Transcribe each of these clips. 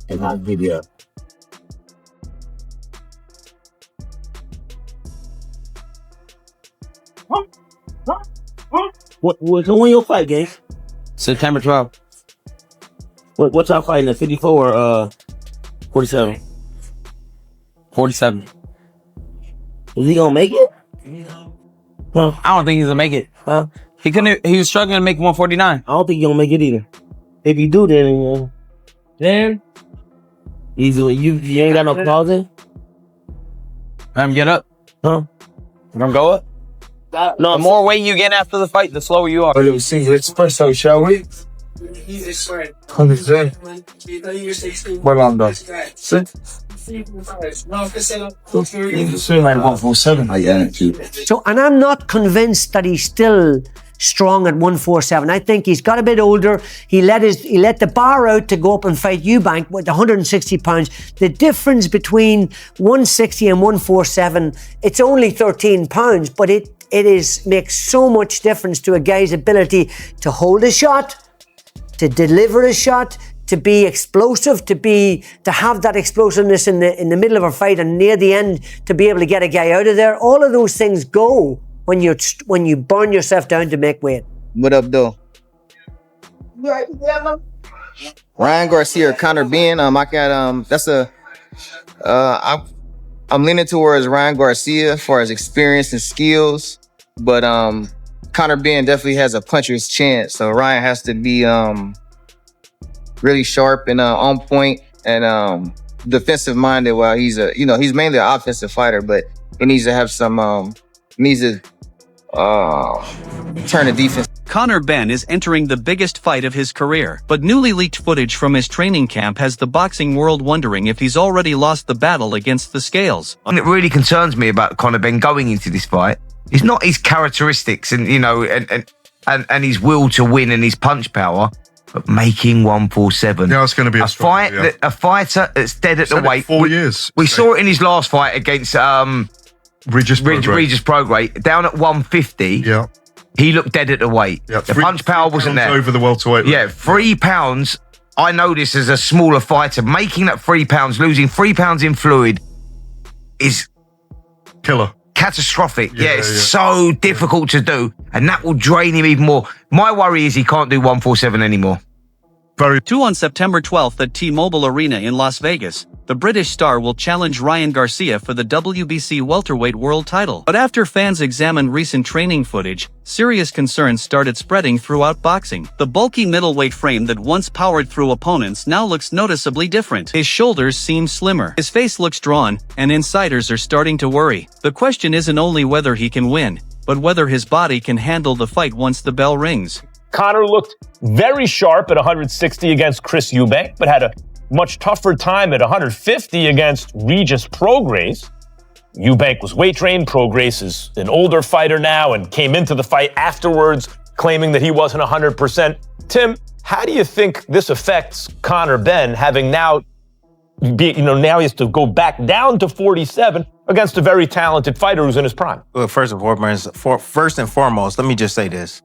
And I'll give you up. When your fight, gang? September 12th. What's our fighting at 54 or 47? 47. Is he gonna make it? Huh? I don't think he's gonna make it. Huh? He was struggling to make 149. I don't think he's gonna make it either. If you do, then easily you ain't got no claws in. Let him get up. Huh? You gonna go up? No. The more weight you get after the fight, the slower you are. Let me see his espresso, shall we? 100%. What I'm done. Sit. Like 147. So, and I'm not convinced that he's still strong at 147. I think he's got a bit older. He let the bar out to go up and fight Eubank with 160 pounds. The difference between 160 and 147, it's only 13 pounds, but it makes so much difference to a guy's ability to hold a shot, to deliver a shot, to be explosive, to have that explosiveness in the middle of a fight and near the end to be able to get a guy out of there. All of those things go when you burn yourself down to make weight. What up, though? Ryan Garcia or Conor Benn. I'm leaning towards Ryan Garcia as far as experience and skills, but Conor Benn definitely has a puncher's chance. So Ryan has to be really sharp and on point and defensive minded. While he's mainly an offensive fighter, but he needs to have some turn the defense. Conor Benn is entering the biggest fight of his career, but newly leaked footage from his training camp has the boxing world wondering if he's already lost the battle against the scales. And it really concerns me about Conor Benn going into this fight. It's not his characteristics and and his will to win and his punch power, but making 147. Yeah, it's going to be a fight. yeah. A fighter that's dead at the weight. 4 years. We saw it in his last fight against Regis Prograis down at 150. Yeah. He looked dead at the weight. Yeah, the punch power wasn't there. Over the welterweight. Yeah, 3 pounds. I know this as a smaller fighter. Making that 3 pounds, losing 3 pounds in fluid is killer. Catastrophic. It's so difficult to do. And that will drain him even more. My worry is he can't do 147 anymore. Two on September 12th at T-Mobile Arena in Las Vegas, the British star will challenge Ryan Garcia for the WBC welterweight world title. But after fans examined recent training footage, serious concerns started spreading throughout boxing. The bulky middleweight frame that once powered through opponents now looks noticeably different. His shoulders seem slimmer. His face looks drawn, and insiders are starting to worry. The question isn't only whether he can win, but whether his body can handle the fight once the bell rings. Conor looked very sharp at 160 against Chris Eubank, but had a much tougher time at 150 against Regis Prograis. Eubank was weight trained. Prograis is an older fighter now and came into the fight afterwards claiming that he wasn't 100%. Tim, how do you think this affects Conor Benn having now he has to go back down to 47 against a very talented fighter who's in his prime? Well, first and foremost, let me just say this.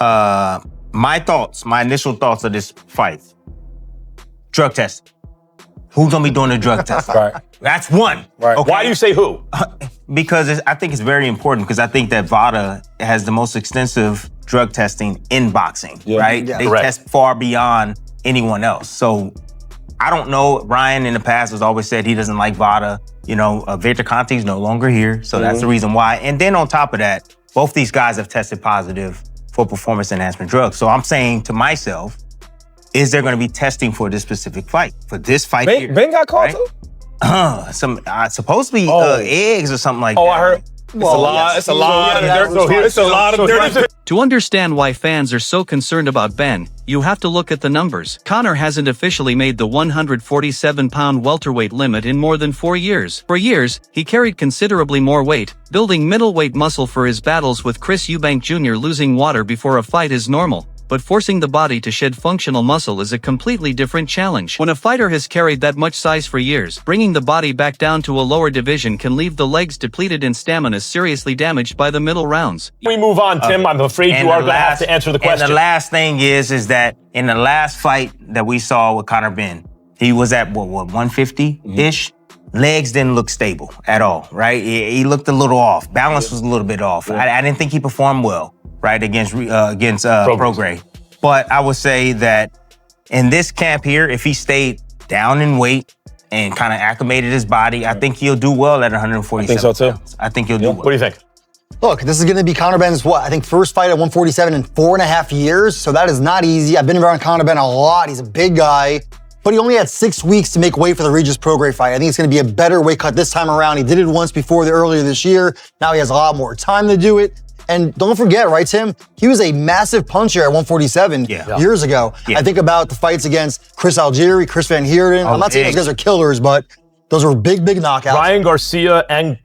My initial thoughts of this fight. Drug test. Who's gonna be doing the drug test? Right. That's one. Right. Okay? Why do you say who? Because I think it's very important because I think that VADA has the most extensive drug testing in boxing, right? Yeah. They test far beyond anyone else. So I don't know. Ryan in the past has always said he doesn't like VADA. Victor Conte's no longer here, so that's the reason why. And then on top of that, both these guys have tested positive for performance enhancement drugs. So I'm saying to myself, is there going to be testing for this specific fight? For this fight here? Ben got called too? Supposed to be eggs or something like that. I heard. It's a lot of dirt. To understand why fans are so concerned about Ben, you have to look at the numbers. Conor hasn't officially made the 147-pound welterweight limit in more than 4 years. For years, he carried considerably more weight, building middleweight muscle for his battles with Chris Eubank Jr. Losing water before a fight is normal. but forcing the body to shed functional muscle is a completely different challenge. When a fighter has carried that much size for years, bringing the body back down to a lower division can leave the legs depleted and stamina seriously damaged by the middle rounds. We move on, Tim. I'm afraid you are going to have to answer the question. And the last thing is that in the last fight that we saw with Conor Benn, he was at, what 150-ish? Legs didn't look stable at all, right? He looked a little off. Balance was a little bit off. I didn't think he performed well, right, against Prograis. But I would say that in this camp here, if he stayed down in weight and kind of acclimated his body, I think he'll do well at 147 I think so, too. pounds. I think he'll do well. What do you think? Look, this is going to be Conor Benn's, I think first fight at 147 in 4.5 years, so that is not easy. I've been around Conor Benn a lot. He's a big guy. But he only had 6 weeks to make weight for the Regis Prograis fight. I think it's going to be a better weight cut this time around. He did it once before earlier this year. Now he has a lot more time to do it. And don't forget, right, Tim? He was a massive puncher at 147 years ago. Yeah. I think about the fights against Chris Algieri, Chris Van Heerden. I'm not saying those guys are killers, but those were big knockouts. Ryan Garcia and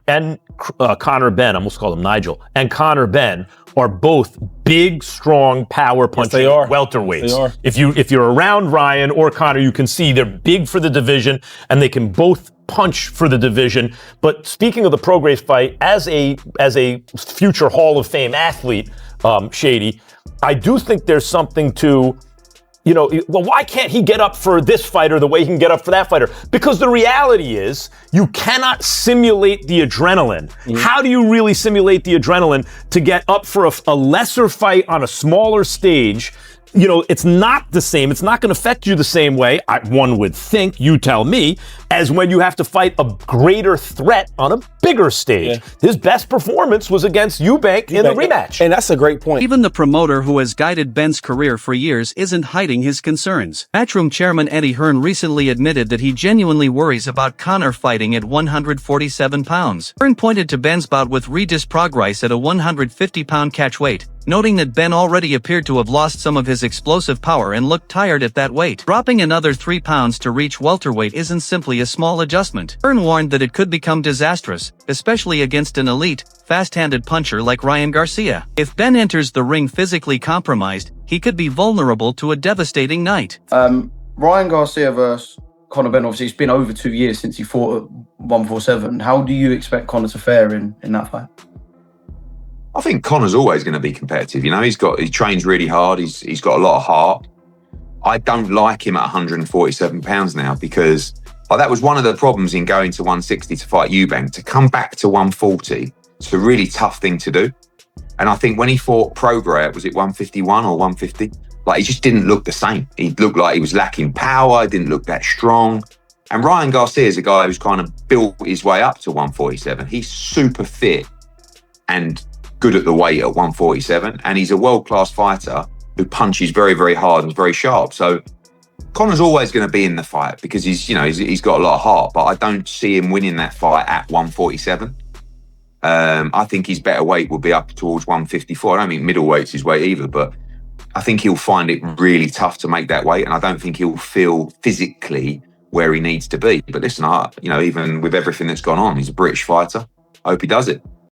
Conor Benn, I almost called him Nigel, and Conor Benn are both big, strong, power punching welterweights. They are. If you're around Ryan or Conor, you can see they're big for the division and they can both punch for the division. But speaking of the Prograis fight, as a future Hall of Fame athlete, Shady, I do think there's something to, well, why can't he get up for this fighter the way he can get up for that fighter? Because the reality is, you cannot simulate the adrenaline. How do you really simulate the adrenaline to get up for a lesser fight on a smaller stage? It's not the same. It's not going to affect you the same way, one would think, you tell me, as when you have to fight a greater threat on a bigger stage. Yeah. His best performance was against Eubank in the rematch. And that's a great point. Even the promoter who has guided Benn's career for years isn't hiding his concerns. Matchroom chairman Eddie Hearn recently admitted that he genuinely worries about Conor fighting at 147 pounds. Hearn pointed to Benn's bout with Regis Prograis at a 150-pound catch weight, noting that Benn already appeared to have lost some of his explosive power and looked tired at that weight. Dropping another 3 pounds to reach welterweight isn't simply a small adjustment. Hearn warned that it could become disastrous, especially against an elite, fast-handed puncher like Ryan Garcia. If Benn enters the ring physically compromised, he could be vulnerable to a devastating night. Ryan Garcia versus Conor Benn, obviously it's been over 2 years since he fought at 147. How do you expect Conor to fare in that fight? I think Conor's always going to be competitive. He trains really hard. He's got a lot of heart. I don't like him at 147 pounds now because that was one of the problems in going to 160 to fight Eubank. To come back to 140, it's a really tough thing to do. And I think when he fought Prograis, was it 151 or 150? He just didn't look the same. He looked like he was lacking power, didn't look that strong. And Ryan Garcia is a guy who's kind of built his way up to 147. He's super fit and good at the weight at 147, and he's a world-class fighter who punches very, very hard and is very sharp. So Conor's always going to be in the fight because he's got a lot of heart, but I don't see him winning that fight at 147. I think his better weight will be up towards 154. I don't think middleweight's his weight either, but I think he'll find it really tough to make that weight, and I don't think he'll feel physically where he needs to be. But listen, even with everything that's gone on, he's a British fighter. I hope he does it.